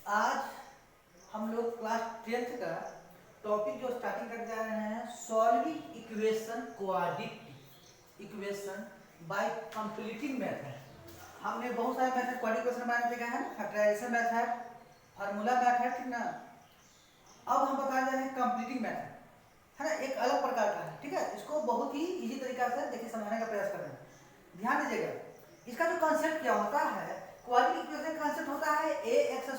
आज हम लोग क्लास 10th का टॉपिक जो स्टार्टिंग करने जा रहे हैं, solving equation quadratic equation by completing method. हमने बहुत सारे मेथड क्वाड्रेटिक इक्वेशन बनाने देखा है, फैक्टराइजेशन मेथड, फार्मूला मेथड, ठीक ना। अब हम बता रहे हैं कंप्लीटिंग मेथड, है ना, एक अलग प्रकार का है, ठीक है। इसको बहुत ही इजी तरीका से देखिए समझाने का प्रयास कर रहे हैं। ध्यान दीजिएगा, इसका जो कॉन्सेप्ट क्या होता है, क्वाड्रेटिक इक्वेशन का कॉन्सेप्ट होता है ax² +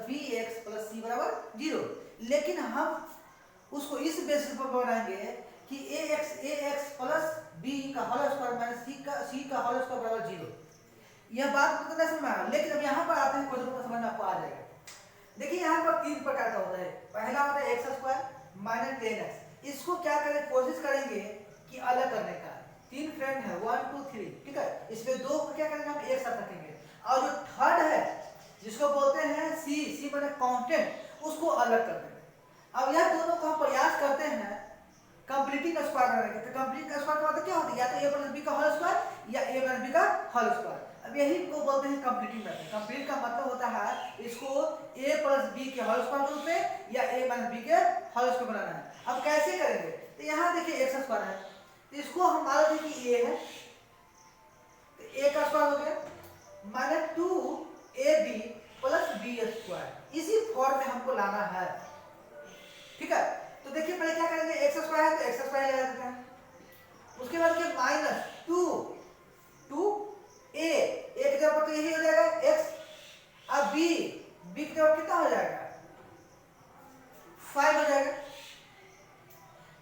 bx + c = 0। लेकिन हम उसको इस बेसिस पर बनाएंगे कि ax + b का होल स्क्वायर - c का होल स्क्वायर = 0। यह बात तो समझ में आया, लेकिन अब यहाँ पर आते हैं, कोई समझ में आपको आ जाएगा। देखिए यहाँ पर तीन प्रकार का होता है। पहला होता है x² - 10x। इसको क्या करें, कोशिश करेंगे कि अलग करने का। तीन फ्रेंड है, 1 2 3, ठीक है। इसमें दो को क्या करेंगे, हम एक साथ रखेंगे। और जो थर्ड है जिसको बोलते हैं सी माने कांस्टेंट, उसको अलग कर देंगे। अब यह दोनों को हम प्रयास करते हैं कंप्लीटिंग स्क्वायर बनाने के। तो कंप्लीटिंग स्क्वायर का मतलब क्या होता है, या तो a + b का होल स्क्वायर या a - b का होल स्क्वायर। अब यही को बोलते हैं कंप्लीटिंग मेथड। कंप्लीट का मतलब होता है इसको a + b के होल स्क्वायर रूप में या a - b के होल स्क्वायर बनाना है। अब कैसे करेंगे, तो यहाँ देखिए x² है, तो इसको हम मान लेते हैं कि a है, तो a का स्क्वायर हो गया -2ab + b²। इसी फॉर्म में हमको लाना है, ठीक है। तो देखिए पहले क्या करेंगे, x² है तो x² लगा देते हैं। उसके बाद क्या, -2a, एक जगह पर तो यही हो जाएगा x। अब b की जगह कितना हो जाएगा, 5 हो जाएगा।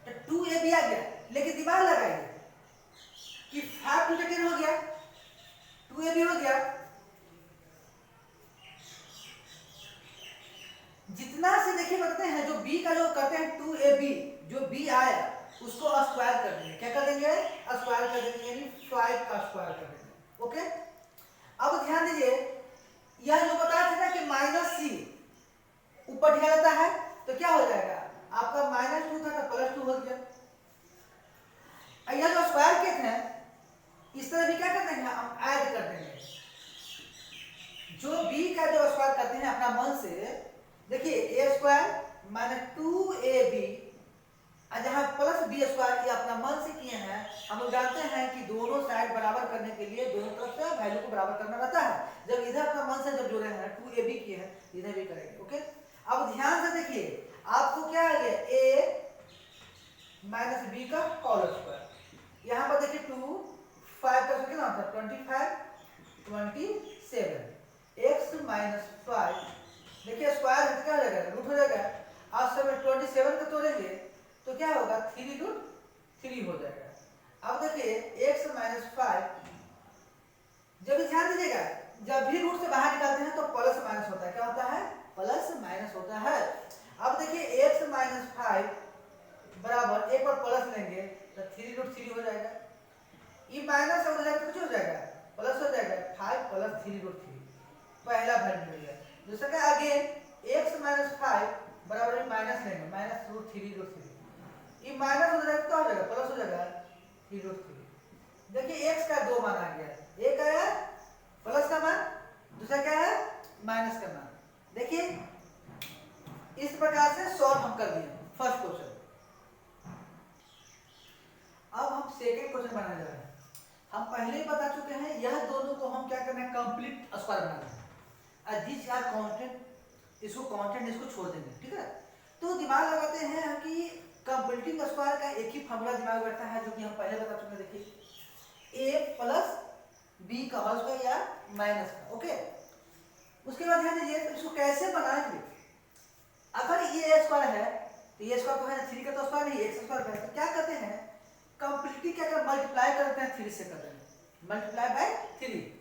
तो 2ab आ गया, लेकिन दिमाग लगाइए कि 5 × 10 हो गया, 2ab हो गया। जितना से देखिए बताते हैं, जो b का जो करते हैं 2ab, जो b आया उसको स्क्वायर कर देंगे। क्या कर देंगे, स्क्वायर कर देंगे, यानी 5 का स्क्वायर कर देंगे। ओके। अब ध्यान दीजिए, यह जो बताया था ना कि -c ऊपर ढेर जाता है, तो क्या हो जाएगा आपका, -2 था तो +2 हो गया। यह जो स्क्वायर के थे, इस तरह भी क्या कर देंगे, हम ऐड कर देंगे। जो b का जो स्क्वायर करते हैं अपना मन से, देखिए a² - 2ab, जहां +b² ये अपना मन से किए हैं। हम लोग जानते हैं कि दोनों साइड बराबर करने के लिए दोनों तरफ से वैल्यू को बराबर करना रहता है। जब इधर अपना मन से जब जोड़े हैं 2ab किए हैं, इधर भी करेंगे। ओके। अब ध्यान से देखिए, आपको क्या आ गया, a - b का होल स्क्वायर। यहाँ पर देखिए 2 5 का कितना होता है, 25 27, x - 5, देखिए स्क्वायर क्या हो जाएगा, रूट हो जाएगा। आज समय 27 को तोड़ेंगे तो क्या होगा, 3√3 हो जाएगा। अब देखिए x - 5, जब भी ध्यान दीजिएगा, जब भी रूट से बाहर निकालते हैं तो प्लस माइनस होता है। क्या होता है, प्लस माइनस होता है। अब देखिए x - 5 बराबर, एक बार प्लस लेंगे तो 3√3 हो जाएगा। ये माइनस हो जाएगा तो कुछ हो जाएगा, प्लस हो जाएगा, 5 + 3√3, पहला वैल्यू मिल गया। दूसरा का अगेन x - 5 बराबर माइनस लेंगे, -√3√3, ये माइनस हो जाएगा तो हो जाएगा, प्लस हो जाएगा 3√3। देखिए x का दो मान आ गया, एक आया प्लस का मान, दूसरा क्या है, माइनस का मान। देखिए इस प्रकार से सॉल्व हम कर दिए फर्स्ट क्वेश्चन। अब हम सेकंड क्वेश्चन बनाने जा रहे हैं। हम पहले ही बता चुके हैं, यह दोनों को हम क्या करना है, कंप्लीट स्क्वायर बनाना है। दिस आर कांस्टेंट, इसको कांस्टेंट, इसको छोड़ देंगे, ठीक है। तो दिमाग लगाते हैं कि कंप्लीटिंग स्क्वायर का एक ही फॉर्मूला दिमाग में बैठता है, जो कि हम पहले बता चुके हैं। देखिए a + b का होल स्क्वायर या माइनस का। ओके। उसके बाद ध्यान दीजिए, तो इसको कैसे बनाएंगे। अगर ये a² है तो ये स्क्वायर तो है ना, 3 का तो स्क्वायर नहीं, x² है, तो क्या करते हैं, कंप्लीटली क्या कर, मल्टीप्लाई करते हैं 3 से, करते हैं मल्टीप्लाई बाय 3।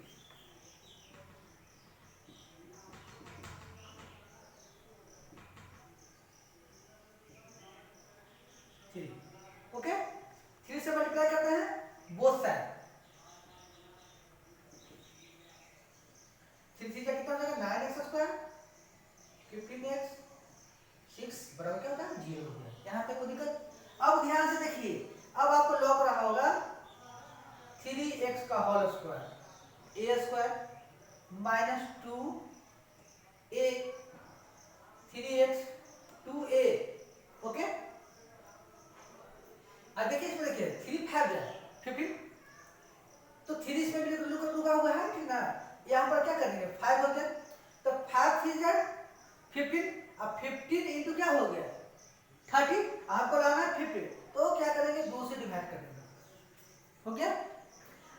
ओके। 3 से मल्टीप्लाई करते हैं बोथ साइड, 3 3 का कितना हो जाएगा, 9x², 15x, 6 बराबर क्या होता है, 0 हो गया। यहाँ पे कोई दिक्कत। अब ध्यान से देखिए, अब आपको लॉक रहा होगा 3x का होल स्क्वायर, a² - 2a 3 15, अब 15 इंटू क्या हो गया 30, आपको लाना है 50, तो क्या करेंगे 2 से डिवाइड कर देंगे, हो गया।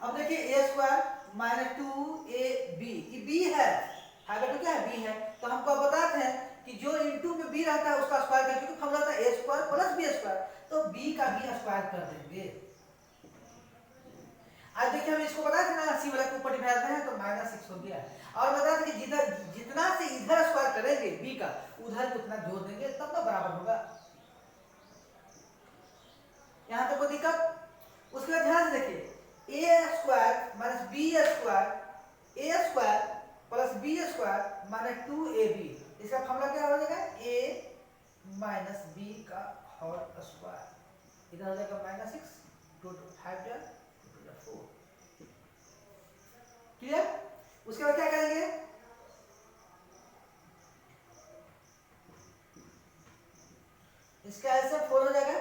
अब देखिए ए स्क्वायर माइनस 2ab, ये बी है, तो क्या है बी है, तो हमको बताते हैं कि जो इंटू में बी रहता है उसका स्क्वायर कर, क्योंकि फॉर्मूला था ए स्क्वायर प्लस बी स्क्वायर, तो बी का बी स्क्वायर कर देंगे। आज देखिए हम इसको बताया था ना सी वाला के ऊपर डिवाइड है तो -6 हो गया, और बताया था कि जितना से इधर स्क्वायर करेंगे बी का उधर को उतना जोड़ देंगे तब तो बराबर होगा। यहाँ तक कोई दिक्कत? उसके बाद ध्यान से देखिए A square minus B square, A square plus B square minus 2ab, इसका फॉर्मूला क्या हो जाएगा a माइनस बी का होल स्क्वायर, इधर हो जाएगा -6, 2 5 4 4, क्लियर। उसके बाद क्या करेंगे, इसका ऐसे 4 हो जाएगा,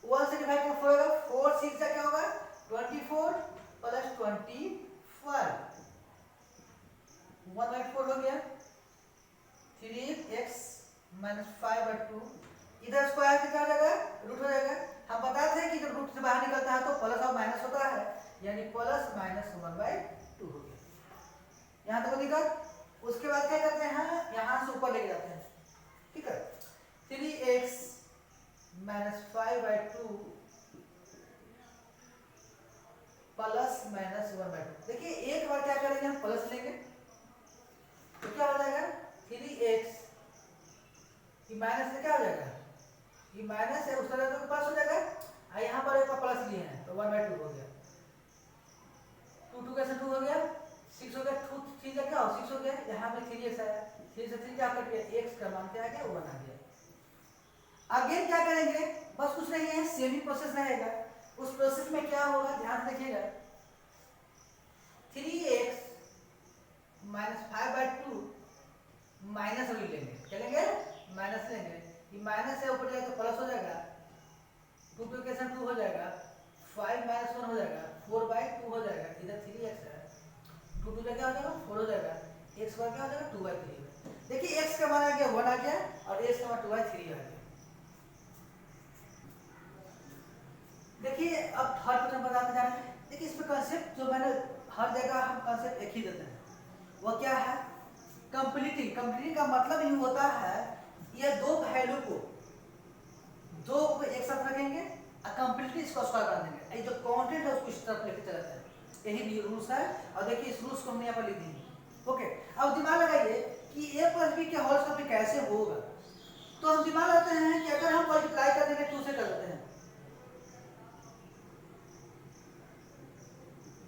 1 से डिवाइड कर 4 होगा, 4 6 का क्या होगा 24 प्लस 25, 1/4 हो गया, 3x माइनस 5/2, इधर स्क्वायर से क्या हो जाएगा रूट हो जाएगा। हम बताते हैं कि जब रूट से बाहर निकलता है तो प्लस और माइनस होता है, यानी प्लस माइनस 1/2 हो गया। यहाँ तक दिक्कत? उसके बाद क्या करते हैं यहाँ से ऊपर लेके जाते हैं, ठीक है, 3x माइनस 5/2 प्लस माइनस 1/2। देखिए एक बार क्या करेंगे हम प्लस लेंगे तो क्या हो जाएगा 3x, ये माइनस से क्या हो जाएगा, ये माइनस है उस तरह तो प्लस हो जाएगा, और यहाँ पर एक प्लस लिए हैं तो 1/2 हो गया, 2 कैसे 2 हो गया, 6 हो गया, 2 3 क्या हो 6 हो गया, यहाँ पे 3x आया, 3 से 3 क्या कट गया, x का मान क्या आ गया 1 आ गया। अगेन क्या करेंगे, बस कुछ नहीं है, सेम ही प्रोसेस रहेगा। उस प्रोसेस में क्या होगा ध्यान रखिएगा, 3x माइनस 5/2 माइनस अभी लेंगे, क्या लेंगे माइनस लेंगे, ये माइनस है ऊपर जाएगा तो प्लस हो जाएगा, 2 के साथ 2 हो जाएगा, 5 माइनस 1 हो जाएगा, 4/2 हो जाएगा, इधर 3x है, 2 क्या हो जाएगा 4 हो जाएगा, x का क्या हो जाएगा 2/3। देखिए x का मान आ गया 1 आ गया और x का मान 2/3 आ गया। देखिए अब थर्ड क्वेश्चन बताते जा रहे हैं। देखिए इसमें कंसेप्ट जो मैंने हर जगह हम कंसेप्ट एक ही देते हैं, वो क्या है कंप्लीटिंग। कंप्लीटिंग का मतलब ये होता है ये दो वैल्यू को दो को एक साथ रखेंगे और कंप्लीटली इसको स्क्वायर कर देंगे, ये जो काउंटेड है उसको इस तरफ लेके चलते हैं, यही रूल्स है। और देखिए इस रूल्स को हमने यहाँ पर लिख दी। ओके, अब दिमाग लगाइए कि a प्लस बी के होल स्क्वायर कैसे होगा, तो हम दिमाग लगाते हैं कि अगर हम मल्टीप्लाई कर देंगे 2 से कर देते हैं,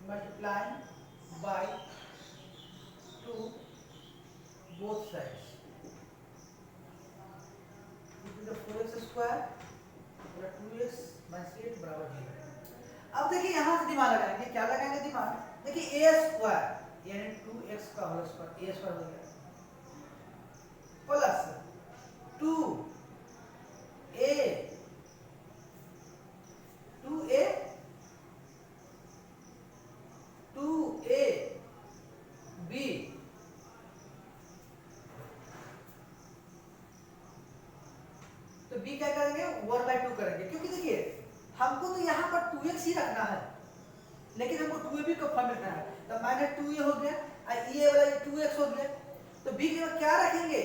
multiply by 2 both sides, 4x square 2x minus 8 बराबर 0। अब देखिए यहां से दिमाग लगाएंगे, क्या लगाएंगे दिमाग, देखिए a स्क्वायर यानी 2x का होल स्क्वायर a स्क्वायर हो गया प्लस 2a b तो b क्या करेंगे 1/2 करेंगे, क्योंकि देखिए हमको तो यहाँ पर 2x ही रखना है लेकिन हमको 2ab का फॉर्म रखना है, तो माइनस 2a हो गया और ये वाला 2x हो गया, तो b के बाद क्या रखेंगे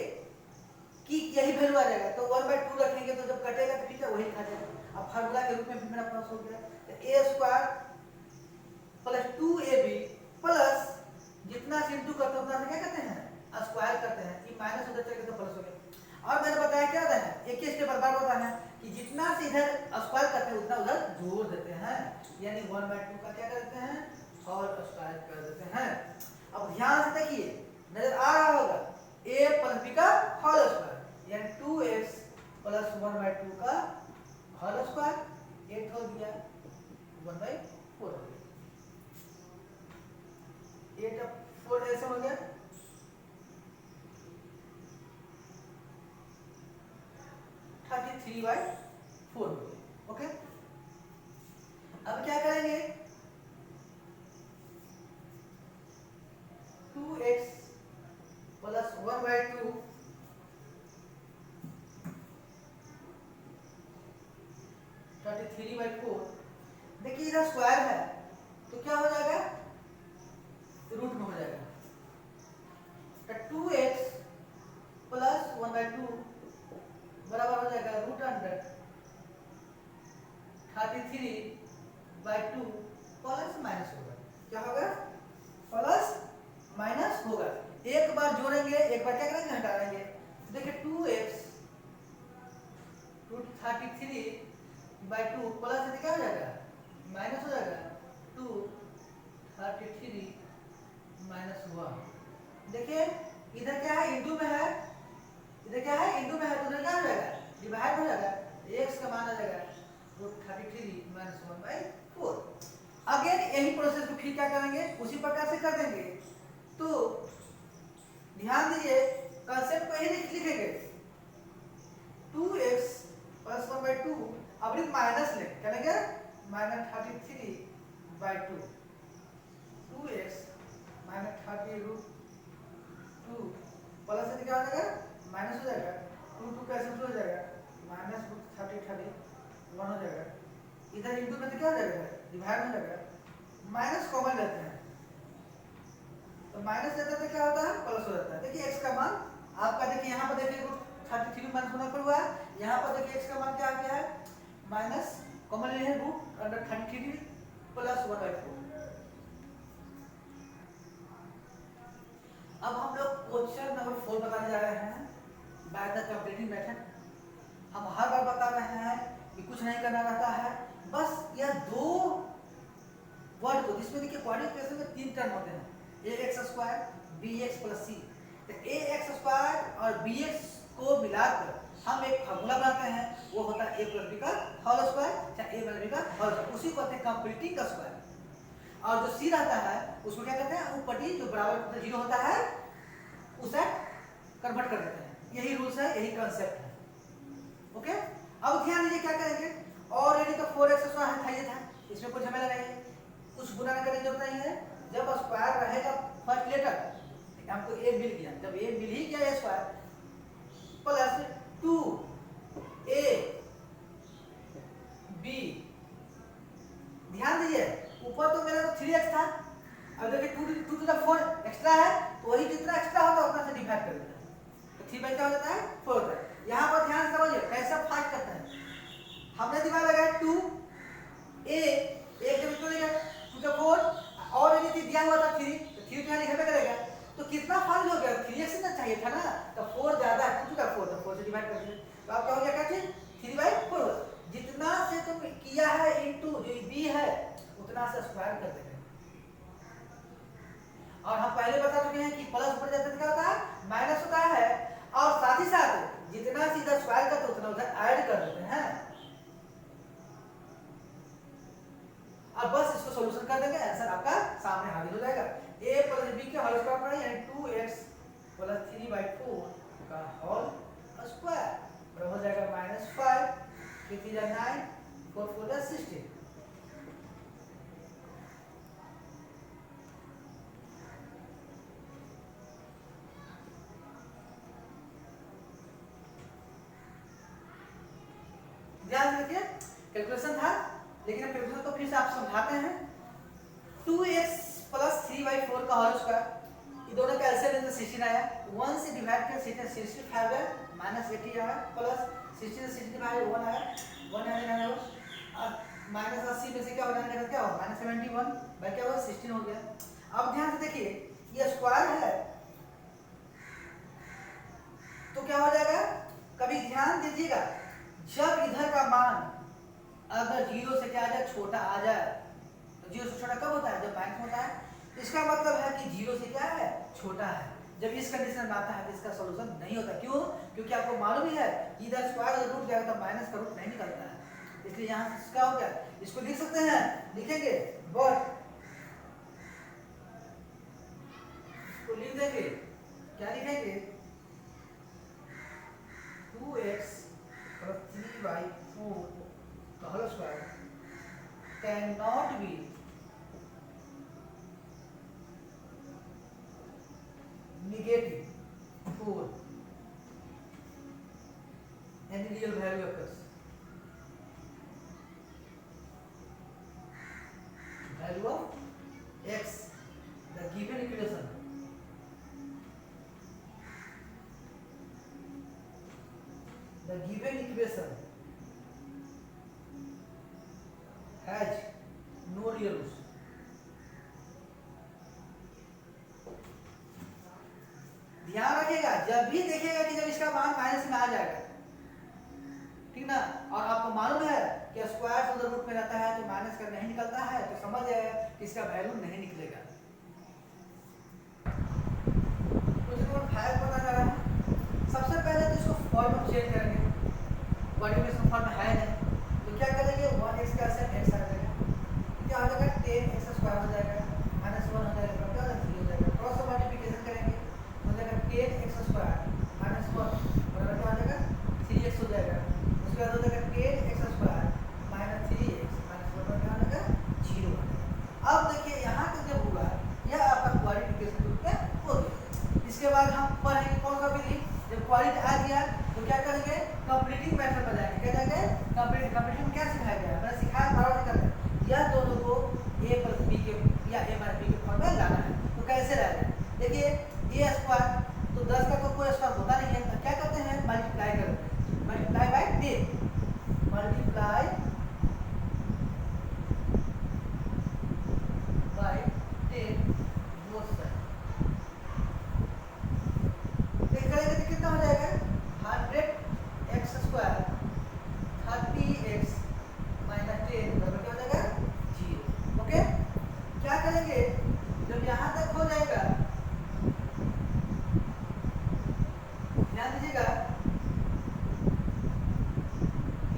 कि यही वैल्यू आ जाएगा, तो 1/2 रखेंगे तो जब कटेगा तो ठीक है वही आ जाएगा। अब फार्मूला के रूप में भी मेरा पास हो गया, तो a square plus 2ab plus जितना से इंटू करते हैं उतना से क्या करते हैं स्क्वायर करते हैं, ये माइनस उधर चले तो प्लस हो गया। और मैंने बताया क्या होता है एक ही स्टेप पर बार होता है कि जितना से इधर स्क्वायर करते हैं उतना उधर जोड़ देते हैं, यानी 1/2 का क्या करते हैं और स्क्वायर कर देते हैं। अब ध्यान से देखिए नजर आ रहा होगा a प्लस b का होल स्क्वायर यानी 2x प्लस 1/2 का होल स्क्वायर, 8 हो गया 1/4 हो गया, 8 अब 4 ऐसे हो गया 33/4 हो गया। ओके, अब क्या करेंगे 2x प्लस 1/2 33/4। देखिए इधर स्क्वायर है तो क्या हो जाएगा, रूट में हो जाएगा। तो 2x प्लस 1/2 बराबर हो जाएगा रूट अंडर 33/2 प्लस माइनस होगा। क्या होगा, प्लस माइनस होगा। एक बार जोड़ेंगे, एक बार क्या करेंगे, हटा देंगे। देखिए 2x रूट 33/2 प्लस से क्या हो जाएगा, माइनस हो जाएगा 2 33 माइनस 1। देखिए इधर क्या है, इंटू में है, इधर क्या है, इंटू में है, तो उधर क्या हो जाएगा, डिवाइड हो जाएगा। x का मान आ जाएगा रूट 33 माइनस 1/4। अगेन यही प्रोसेस को फिर क्या करेंगे, उसी प्रकार से कर देंगे। तो ध्यान दीजिए, कंसेप्ट को यही लिखेंगे 2x प्लस 1/2। अब एक माइनस ले क्या लेंगे, माइनस 33/2 2x माइनस 30√2 प्लस से क्या हो जाएगा, माइनस हो जाएगा। 2 कैंसिल हो जाएगा, माइनस 30 1 हो जाएगा। इधर इंटू में तो क्या हो जाएगा, डिवाइड हो जाएगा। माइनस कॉमन लेते हैं तो माइनस लेते हैं तो क्या होता है, प्लस हो जाता है। देखिए x का मान आपका, देखिए यहाँ पर देखिए 33 माइनस होना पड़ हुआ है, यहाँ पर देखिए x का मान क्या आ गया है, माइनस कॉमन ले है रूट अंडर 33 प्लस 1/4। अब हम लोग क्वेश्चन नंबर 4 बताने जा रहे हैं, बाय द कंप्लीटिंग मेथड। हम हर बार बता रहे हैं कि कुछ नहीं करना रहता है, बस यह दो वर्ड को, जिसमें देखिए क्वाड्रेटिक इक्वेशन में 3 टर्म होते हैं, ax² bx + c। तो ax² और bx को मिलाकर हम एक फार्मूला बनाते हैं, वो होता है a + b का होल स्क्वायर, चाहे a - b का होल स्क्वायर, उसी को कहते हैं कंप्लीटिंग का स्क्वायर। और जो c रहता है उसको क्या कहते हैं, ऊपरी जो बराबर 0 होता है उसे कन्वर्ट कर देते हैं। यही रूल्स है, यही कांसेप्ट है। ओके, अब ध्यान दीजिए क्या करेंगे, ऑलरेडी तो 4x² है था, इसमें कुछ झमेला नहीं है, कुछ गुना करने की जरूरत नहीं है। जब स्क्वायर रहेगा फर्स्ट लेटर, हमको a मिल गया, जब a मिल ही गया a² प्लस 2ab। ध्यान दीजिए ऊपर तो मेरा तो 3x था, अब देखिए 2 to the 4 एक्स्ट्रा है, तो वही जितना एक्स्ट्रा होता है उतना से डिवाइड कर देता है, तो 3 क्या हो जाता है 4 होता है। यहाँ पर ध्यान से समझिए कैसा फाइट करता है। हमने दिमाग लगाया 2a, एक जब इसको लेगा 2 to 4, और यदि दिया हुआ था 3, तो 3 यहाँ लिखा करेगा, तो कितना फाल्ट हो गया, 3x ना चाहिए था ना, तो 4 ज्यादा है, 2 to the 4, तो 4 से डिवाइड कर दिया, तो आपका हो गया क्या चीज 3/4। जितना से तुम किया है इनटू जो b है उतना से स्क्वायर कर देंगे। और हम पहले बता चुके हैं कि प्लस ऊपर जाते क्या होता है, माइनस होता है, और साथ ही साथ जितना सीधा स्क्वायर करते उतना उधर ऐड कर देते हैं। अब बस इसको सॉल्यूशन कर देंगे, आंसर आपका सामने हाजिर हो जाएगा। a + b के होल स्क्वायर पड़ा, यानी 2x + 3/4 का होल स्क्वायर बराबर हो जाएगा -5, 3 3 9, 4 4 16। ध्यान रखिए कैलकुलेशन था, लेकिन अब कैलकुलेशन को फिर से आप समझाते हैं। 2x + 3/4 का होल स्क्वायर, ये दोनों का एलसीएम 16 आया, 1 से डिवाइड किया 65 है, -80 आया, प्लस 60 से 60 डिवाइड 1 आया, 1 है और -80 में से क्या हो जाएगा, क्या होगा -71 भाई क्या होगा 16 हो गया। अब ध्यान से देखिए ये स्क्वायर है तो क्या हो जाएगा, कभी ध्यान दीजिएगा जब इधर का मान अगर 0 से क्या आ जाए, छोटा आ जाए, तो 0 से छोटा कब होता है, जब माइनस होता है, इसका मतलब है कि 0 से क्या है, छोटा है। जब इस कंडीशन में आता है तो इसका सॉल्यूशन नहीं होता, क्यों, क्योंकि आपको मालूम ही है इधर स्क्वायर अगर रूट जाएगा तो माइनस का रूट नहीं निकलता है, इसलिए यहाँ से इसका हो गया। इसको लिख सकते हैं, लिखेंगे बट इसको लिख देंगे, क्या लिखेंगे 2x + 3/4 the whole square cannot be negative। any real value of x, value of x, the given equation, the given equation has no real roots. ध्यान रखिएगा, जब भी देखिएगा कि जब इसका मान माइनस में आ जाएगा, ठीक ना, और आपको मालूम है कि स्क्वायर टू द रूट में रहता है तो माइनस का नहीं निकलता है, तो समझ जाएगा कि इसका वैल्यू नहीं निकलेगा। तो जो 5 पता जा रहा है, सबसे पहले तो इसको फॉर्म में चेंज करेंगे, कोऑर्डिनेशन फॉर्म में है नहीं, तो क्या करेंगे 1x का से x आ जाएगा, क्या हो जाएगा 10x स्क्वायर हो जाएगा, -1 हो जाएगा, क्या हो जाएगा 3 हो जाएगा, क्रॉस मल्टीप्लिकेशन करेंगे हो जाएगा 10x स्क्वायर -1 बराबर क्या हो जाएगा 3x हो जाएगा, उसके बाद हो जाएगा 10x स्क्वायर -3x -1 क्या हो जाएगा 0 हो जाएगा। अब देखिए यहाँ तक जब हुआ यह आपका क्वाड्रेटिक रूप में हो गया। इसके बाद हम पढ़ेंगे कौन सा विधि, जब क्वाड्रेटिक आ गया तो क्या करेंगे कंप्लीटिंग मेथड पर जाएंगे, क्या जाएंगे कंप्लीटिंग में क्या सिखाया गया, मैंने सिखाया बार बार करना, यह दोनों को a + b के या a - b के फॉर्म में लाना है। तो कैसे लाना है, देखिए a स्क्वायर तो 10 का तो कोई स्क्वायर होता नहीं है, तो क्या करते हैं मल्टीप्लाई करते हैं, multiply by 10, multiply by 10 both side, करेंगे तो कितना हो जाएगा 100x स्क्वायर 30x - 10 बराबर क्या हो जाएगा 0। ओके, क्या करेंगे जब यहाँ तक हो जाएगा, ध्यान दीजिएगा,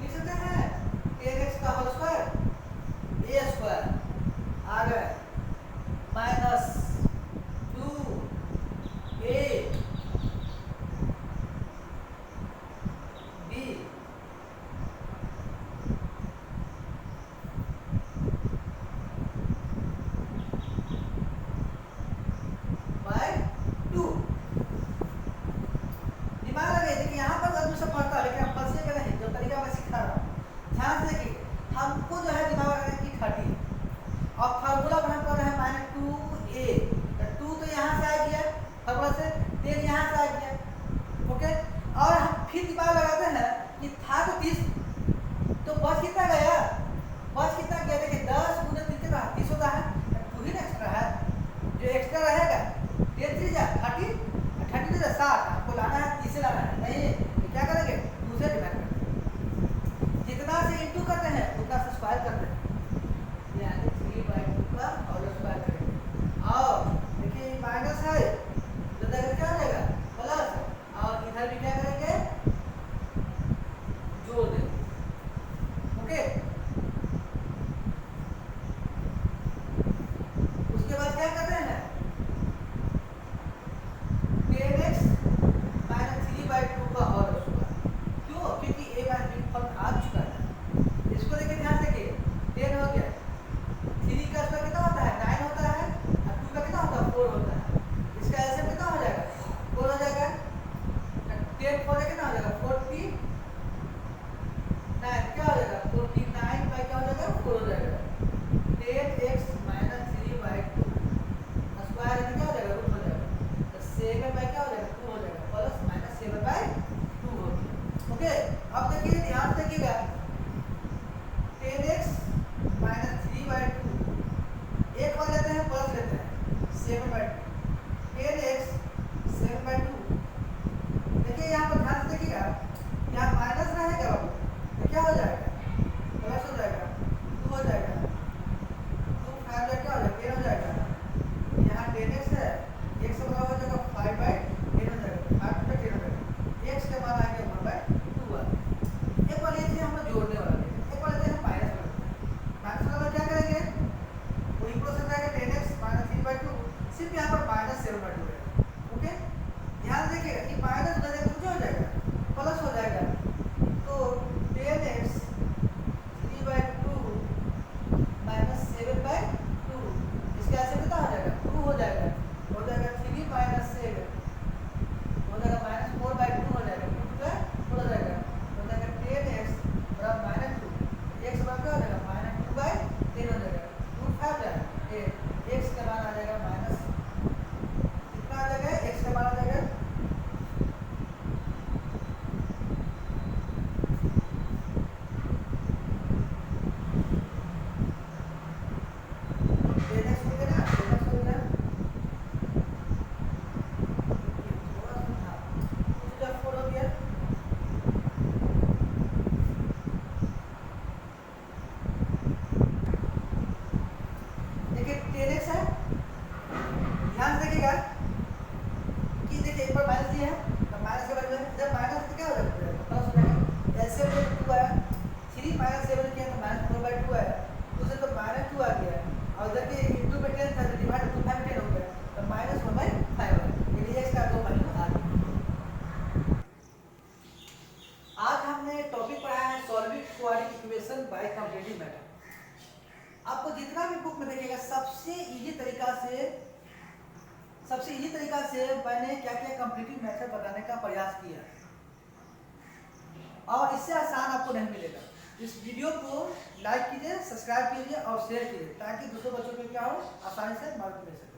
लिख सकते हैं 10x का होल स्क्वायर a स्क्वायर आ गया -2a b बाय 2। दिमाग लगे, देखिए यहाँ पर आदमी सब पढ़ता है लेकिन हम फंसे में नहीं, जो तरीका मैं सिखा रहा हूँ ध्यान से देखिए, हमको जो है दिमाग लगाने की 30 और फार्मूला बना पड़ रहा है -2a, तो 2 तो यहाँ से आ गया फार्मूला से, 10 यहाँ से आ गया। ओके, और हम फिर दिमाग लगाते हैं कि था तो 30, तो बस कितना गया, बस कितना गया, देखिए 10 × 3 कितना 30 होता है, 2 ही एक्स्ट्रा है, जो एक्स्ट्रा रहेगा 10 3 जा 30 30 से 60, आपको लाना है 30 से लाना है, नहीं तो क्या करेंगे 2 से डिवाइड करेंगे, जितना से इंटू करते हैं उतना से स्क्वायर करते हैं, यानी 3/2 का होल स्क्वायर करेंगे। और देखिए माइनस है तो देखिए क्या हो जाएगा प्लस, और इधर भी क्या करेंगे जोड़ देंगे। ओके, उसके बाद क्या करते हैं 10x - 3/2 का होल स्क्वायर, क्यों, क्योंकि a - b फॉर्म आ चुका है। इसको देखिए ध्यान देखिए 10 हो गया, 3 का स्क्वायर कितना होता है 9 होता है, और 2 का कितना होता है 4 होता है, इसका एलसीएम कितना हो जाएगा 4 हो जाएगा, 10 4 कितना हो जाएगा 49, क्या हो जाएगा 49 बाय क्या हो जाएगा 4 हो जाएगा, 10x - 3/2 स्क्वायर क्या हो जाएगा रूट हो जाएगा, तो 7 बाय क्या हो जाएगा 2 हो जाएगा, प्लस -7/2 हो गया। ओके, अब देखिए ध्यान से देखिएगा 10x - 3/2 एक बार लेते हैं प्लस लेते हैं 7/2, 10x 7/2, देखिए यहाँ पर ध्यान से देखिएगा इक्वेशन बाय कंप्लीटिंग मेथड। आपको जितना भी बुक में देखिएगा सबसे इजी तरीका से मैंने क्या क्या कंप्लीटिंग मेथड बताने का प्रयास किया और इससे आसान आपको नहीं मिलेगा। इस वीडियो को लाइक कीजिए, सब्सक्राइब कीजिए और शेयर कीजिए ताकि दूसरे बच्चों को क्या हो, आसानी से मदद मिल सके।